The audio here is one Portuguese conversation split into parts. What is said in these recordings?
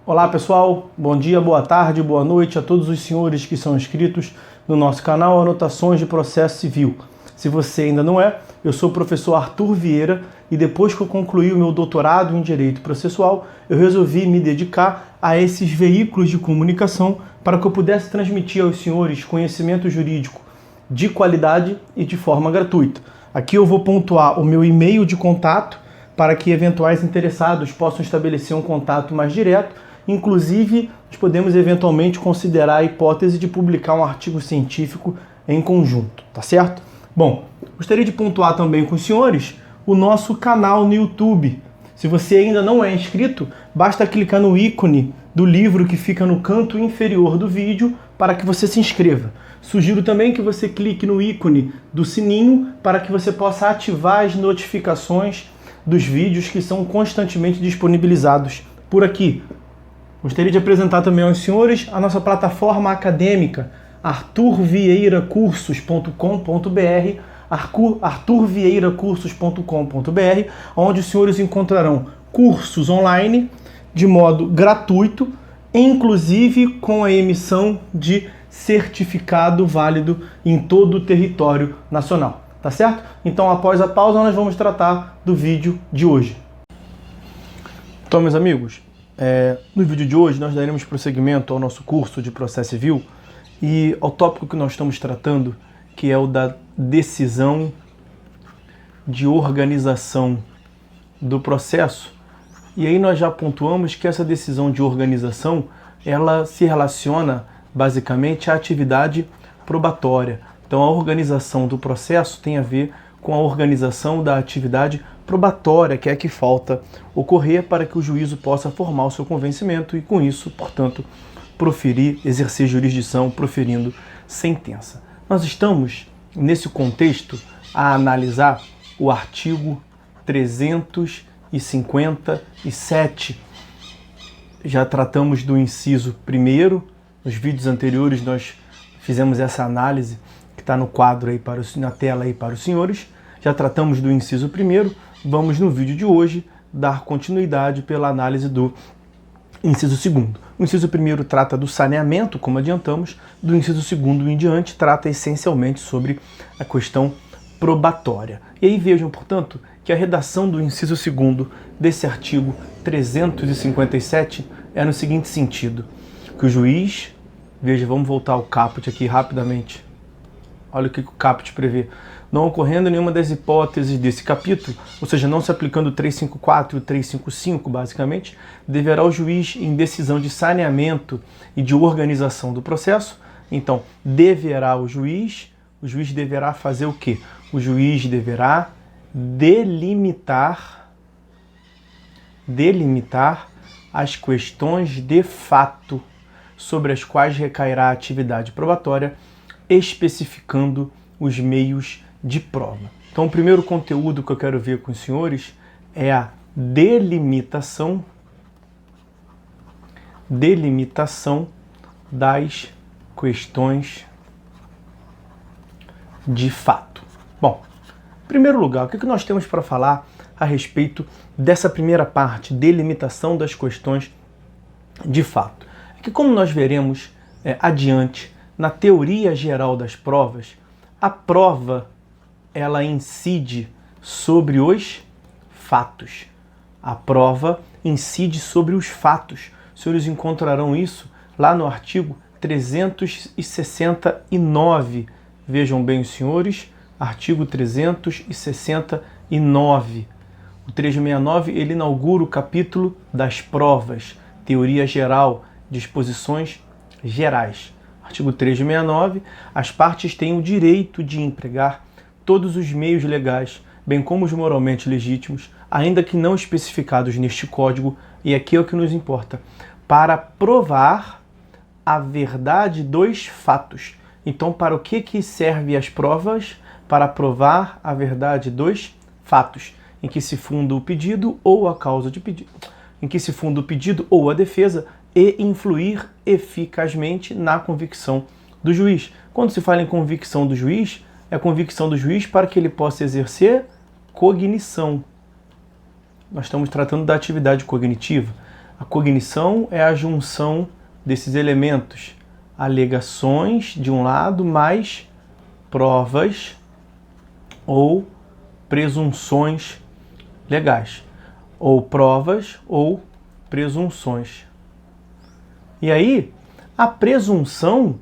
Olá pessoal, bom dia, boa tarde, boa noite a todos os senhores que são inscritos no nosso canal Anotações de Processo Civil. Se você ainda não é, eu sou o professor Arthur Vieira e depois que eu concluí o meu doutorado em Direito Processual, eu resolvi me dedicar a esses veículos de comunicação para que eu pudesse transmitir aos senhores conhecimento jurídico de qualidade e de forma gratuita. Aqui eu vou pontuar o meu e-mail de contato para que eventuais interessados possam estabelecer um contato mais direto. Inclusive, nós podemos eventualmente considerar a hipótese de publicar um artigo científico em conjunto, tá certo? Bom, gostaria de pontuar também com os senhores o nosso canal no YouTube. Se você ainda não é inscrito, basta clicar no ícone do livro que fica no canto inferior do vídeo para que você se inscreva. Sugiro também que você clique no ícone do sininho para que você possa ativar as notificações dos vídeos que são constantemente disponibilizados por aqui. Gostaria de apresentar também aos senhores a nossa plataforma acadêmica, arturvieiracursos.com.br, arturvieiracursos.com.br, onde os senhores encontrarão cursos online de modo gratuito, inclusive com a emissão de certificado válido em todo o território nacional. Tá certo? Então, após a pausa, nós vamos tratar do vídeo de hoje. Então, meus amigos, no vídeo de hoje nós daremos prosseguimento ao nosso curso de processo civil e ao tópico que nós estamos tratando, que é o da decisão de organização do processo. E aí nós já pontuamos que essa decisão de organização, ela se relaciona basicamente à atividade probatória. Então a organização do processo tem a ver com a organização da atividade probatória, que é a que falta ocorrer para que o juízo possa formar o seu convencimento e, com isso, portanto, exercer jurisdição, proferindo sentença. Nós estamos, nesse contexto, a analisar o artigo 357. Já tratamos do inciso 1º, nos vídeos anteriores nós fizemos essa análise que está no quadro aí na tela aí para os senhores. Já tratamos do inciso 1º, vamos no vídeo de hoje dar continuidade pela análise do inciso 2º. O inciso 1º trata do saneamento, como adiantamos, do inciso 2º em diante trata essencialmente sobre a questão probatória. E aí vejam, portanto, que a redação do inciso 2º desse artigo 357 é no seguinte sentido, que o juiz, veja, vamos voltar ao caput aqui rapidamente. Olha o que o caput prevê. Não ocorrendo nenhuma das hipóteses desse capítulo, ou seja, não se aplicando o 354 e o 355, basicamente, deverá o juiz, em decisão de saneamento e de organização do processo, então, deverá o juiz deverá fazer o quê? O juiz deverá delimitar as questões de fato sobre as quais recairá a atividade probatória, especificando os meios de prova. Então, o primeiro conteúdo que eu quero ver com os senhores é a delimitação das questões de fato. Bom, em primeiro lugar, o que nós temos para falar a respeito dessa primeira parte, delimitação das questões de fato? É que, como nós veremos adiante, na teoria geral das provas, a prova ela incide sobre os fatos. A prova incide sobre os fatos. Os senhores encontrarão isso lá no artigo 369. Vejam bem, os senhores, artigo 369. O 369 ele inaugura o capítulo das provas, teoria geral, disposições gerais. Artigo 369, as partes têm o direito de empregar todos os meios legais, bem como os moralmente legítimos, ainda que não especificados neste Código, e aqui é o que nos importa, para provar a verdade dos fatos. Então, para o que servem as provas? Para provar a verdade dos fatos, em que se funda o pedido ou a causa de pedido, em que se funda o pedido ou a defesa, e influir eficazmente na convicção do juiz. Quando se fala em convicção do juiz, é a convicção do juiz para que ele possa exercer cognição. Nós estamos tratando da atividade cognitiva. A cognição é a junção desses elementos, alegações de um lado mais provas ou presunções legais, ou provas ou presunções. E aí, a presunção,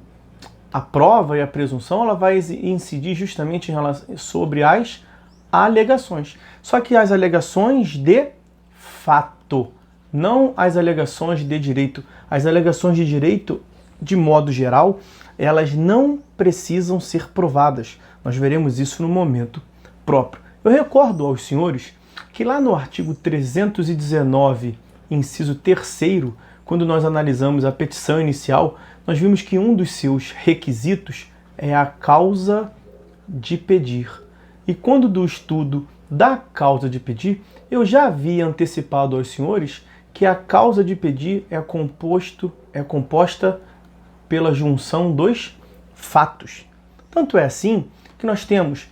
a prova e a presunção, ela vai incidir justamente sobre as alegações. Só que as alegações de fato, não as alegações de direito. As alegações de direito, de modo geral, elas não precisam ser provadas. Nós veremos isso no momento próprio. Eu recordo aos senhores que lá no artigo 319, inciso 3º, quando nós analisamos a petição inicial, nós vimos que um dos seus requisitos é a causa de pedir. E quando do estudo da causa de pedir, eu já havia antecipado aos senhores que a causa de pedir é composta pela junção dos fatos. Tanto é assim que nós temos,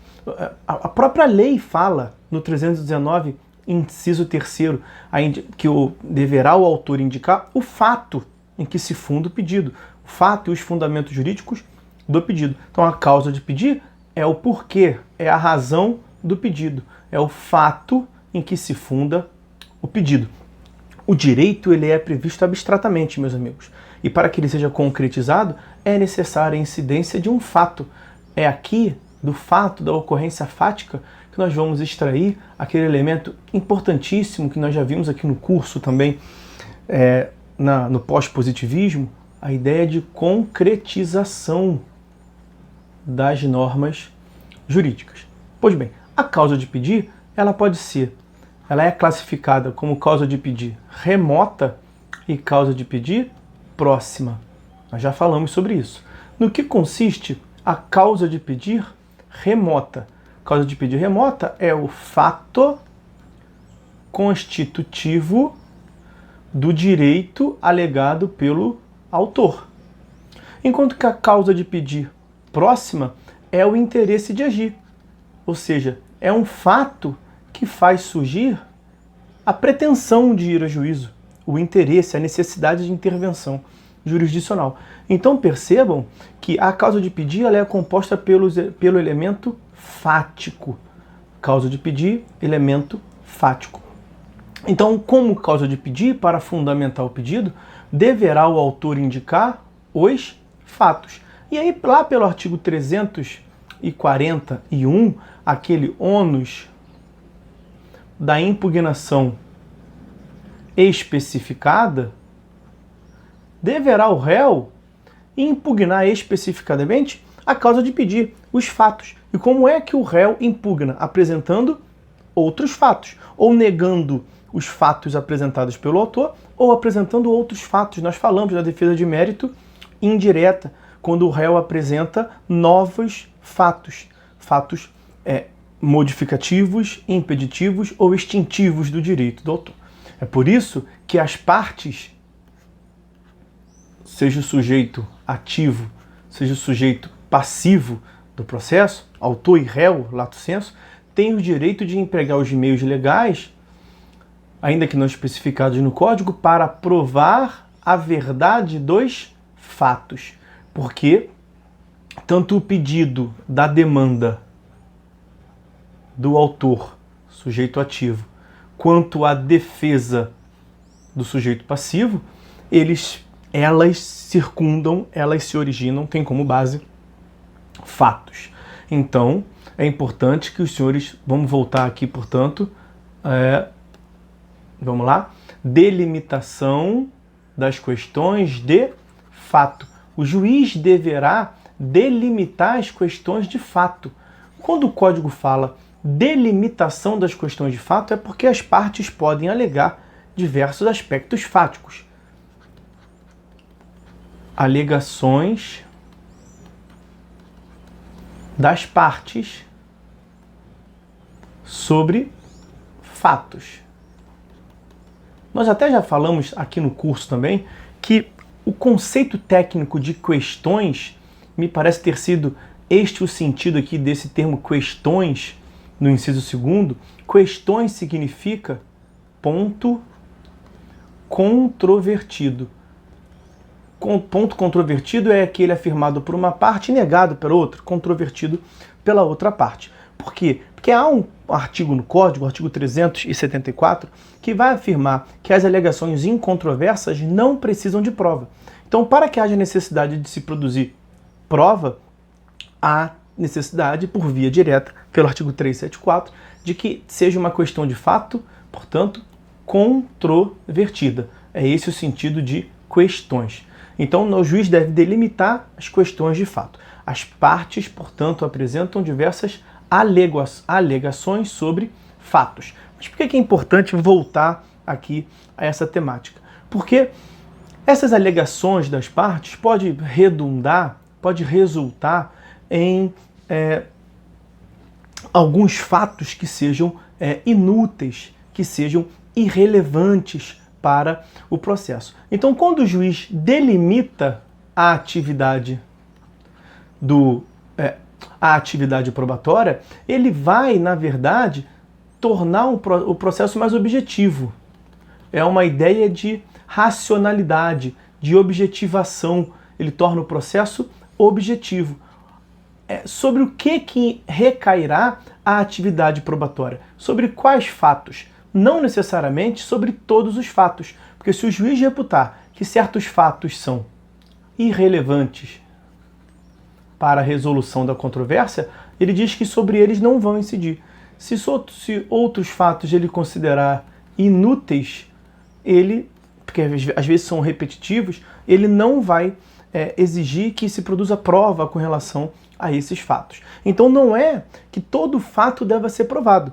a própria lei fala no 319, inciso 3º, que deverá o autor indicar o fato em que se funda o pedido, o fato e os fundamentos jurídicos do pedido. Então a causa de pedir é o porquê, é a razão do pedido, é o fato em que se funda o pedido. O direito ele é previsto abstratamente, meus amigos, e para que ele seja concretizado é necessária a incidência de um fato. É aqui, do fato, da ocorrência fática, que nós vamos extrair aquele elemento importantíssimo que nós já vimos aqui no curso também, no pós-positivismo, a ideia de concretização das normas jurídicas. Pois bem, a causa de pedir, ela é classificada como causa de pedir remota e causa de pedir próxima. Nós já falamos sobre isso. No que consiste a causa de pedir remota? Causa de pedir remota é o fato constitutivo do direito alegado pelo autor. Enquanto que a causa de pedir próxima é o interesse de agir. Ou seja, é um fato que faz surgir a pretensão de ir a juízo, o interesse, a necessidade de intervenção jurisdicional. Então percebam que a causa de pedir ela é composta pelo elemento fático. Causa de pedir, elemento fático. Então, como causa de pedir, para fundamentar o pedido, deverá o autor indicar os fatos. E aí, lá pelo artigo 341, aquele ônus da impugnação especificada, deverá o réu impugnar especificadamente a causa de pedir, os fatos. E como é que o réu impugna? Apresentando outros fatos, ou negando os fatos apresentados pelo autor, ou apresentando outros fatos. Nós falamos da defesa de mérito indireta, quando o réu apresenta novos fatos, modificativos, impeditivos ou extintivos do direito do autor. É por isso que as partes, seja o sujeito ativo, seja o sujeito passivo do processo, autor e réu, lato sensu, têm o direito de empregar os meios legais, ainda que não especificados no Código, para provar a verdade dos fatos. Porque tanto o pedido da demanda do autor, sujeito ativo, quanto a defesa do sujeito passivo, elas circundam, elas se originam, têm como base fatos. Então, é importante que os senhores, vamos voltar aqui, portanto, vamos lá, delimitação das questões de fato. O juiz deverá delimitar as questões de fato. Quando o Código fala delimitação das questões de fato, é porque as partes podem alegar diversos aspectos fáticos. Alegações das partes sobre fatos. Nós até já falamos aqui no curso também que o conceito técnico de questões, me parece ter sido este o sentido aqui desse termo questões no inciso 2º. Questões significa ponto controvertido. Ponto controvertido é aquele afirmado por uma parte e negado pela outra, controvertido pela outra parte. Por quê? Porque há um artigo no Código, o artigo 374, que vai afirmar que as alegações incontroversas não precisam de prova. Então, para que haja necessidade de se produzir prova, há necessidade, por via direta, pelo artigo 374, de que seja uma questão de fato, portanto, controvertida. É esse o sentido de questões. Então, o juiz deve delimitar as questões de fato. As partes, portanto, apresentam diversas alegações sobre fatos. Mas por que é importante voltar aqui a essa temática? Porque essas alegações das partes podem resultar em alguns fatos que sejam inúteis, que sejam irrelevantes para o processo. Então, quando o juiz delimita a atividade probatória, ele vai, na verdade, tornar o processo mais objetivo. É uma ideia de racionalidade, de objetivação. Ele torna o processo objetivo. Sobre o que recairá a atividade probatória? Sobre quais fatos? Não necessariamente sobre todos os fatos, porque se o juiz reputar que certos fatos são irrelevantes para a resolução da controvérsia, ele diz que sobre eles não vão incidir. Se outros fatos ele considerar inúteis, porque às vezes são repetitivos, ele não vai exigir que se produza prova com relação a esses fatos. Então não é que todo fato deva ser provado.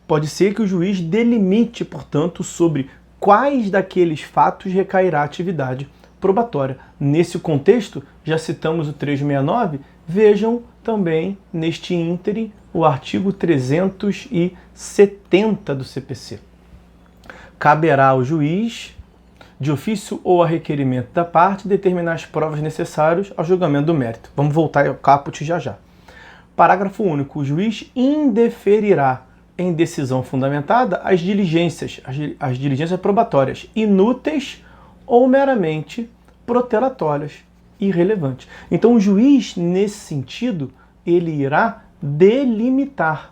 Pode ser que o juiz delimite, portanto, sobre quais daqueles fatos recairá a atividade probatória. Nesse contexto, já citamos o 369, vejam também neste ínterim o artigo 370 do CPC. Caberá ao juiz, de ofício ou a requerimento da parte, determinar as provas necessárias ao julgamento do mérito. Vamos voltar ao caput já já. Parágrafo único. O juiz indeferirá em decisão fundamentada as diligências probatórias, inúteis ou meramente protelatórias, irrelevantes. Então o juiz, nesse sentido, ele irá delimitar.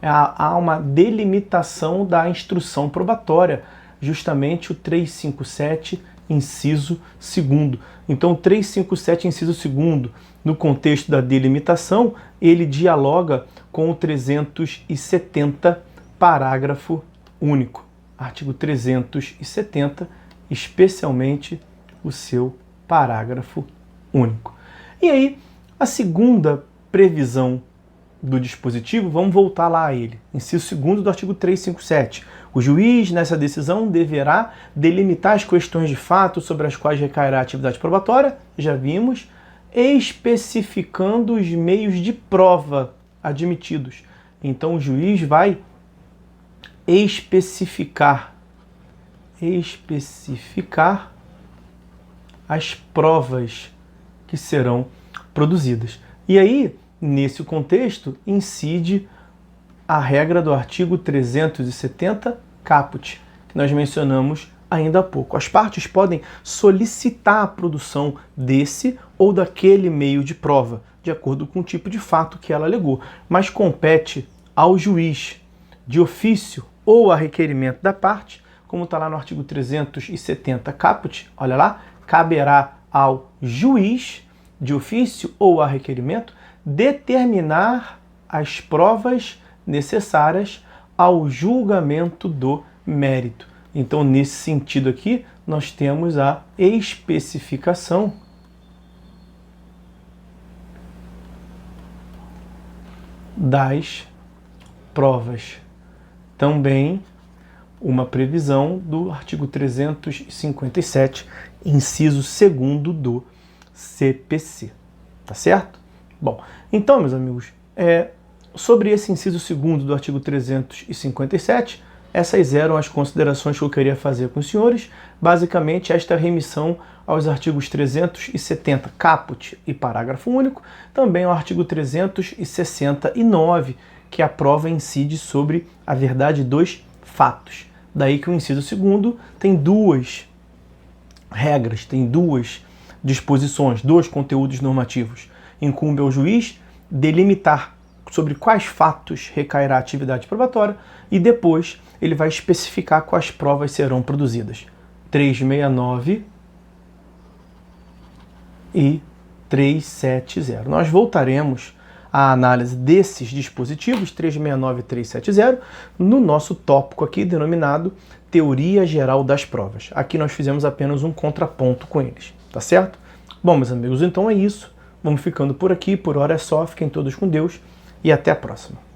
Há uma delimitação da instrução probatória, justamente o 357, inciso 2º. Então o 357, inciso 2º, no contexto da delimitação, ele dialoga com o 370, parágrafo único. Artigo 370, especialmente o seu parágrafo único. E aí, a segunda previsão do dispositivo, vamos voltar lá a ele. Inciso 2º do artigo 357. O juiz, nessa decisão, deverá delimitar as questões de fato sobre as quais recairá a atividade probatória, já vimos, especificando os meios de prova admitidos. Então o juiz vai especificar as provas que serão produzidas. E aí, nesse contexto, incide a regra do artigo 370 caput, que nós mencionamos ainda há pouco. As partes podem solicitar a produção desse ou daquele meio de prova, de acordo com o tipo de fato que ela alegou, mas compete ao juiz, de ofício ou a requerimento da parte, como está lá no artigo 370 caput, olha lá, caberá ao juiz, de ofício ou a requerimento, determinar as provas necessárias ao julgamento do mérito. Então, nesse sentido aqui, nós temos a especificação das provas. Também uma previsão do artigo 357, inciso 2º do CPC. Tá certo? Bom, então, meus amigos, sobre esse inciso 2º do artigo 357, essas eram as considerações que eu queria fazer com os senhores. Basicamente, esta remissão aos artigos 370 caput e parágrafo único, também ao artigo 369, que a prova incide sobre a verdade dos fatos. Daí que o inciso segundo tem duas regras, tem duas disposições, dois conteúdos normativos. Incumbe ao juiz delimitar sobre quais fatos recairá a atividade probatória e depois ele vai especificar quais provas serão produzidas. 369 e 370. Nós voltaremos à análise desses dispositivos, 369 e 370, no nosso tópico aqui denominado Teoria Geral das Provas. Aqui nós fizemos apenas um contraponto com eles, tá certo? Bom, meus amigos, então é isso. Vamos ficando por aqui, por hora é só. Fiquem todos com Deus e até a próxima.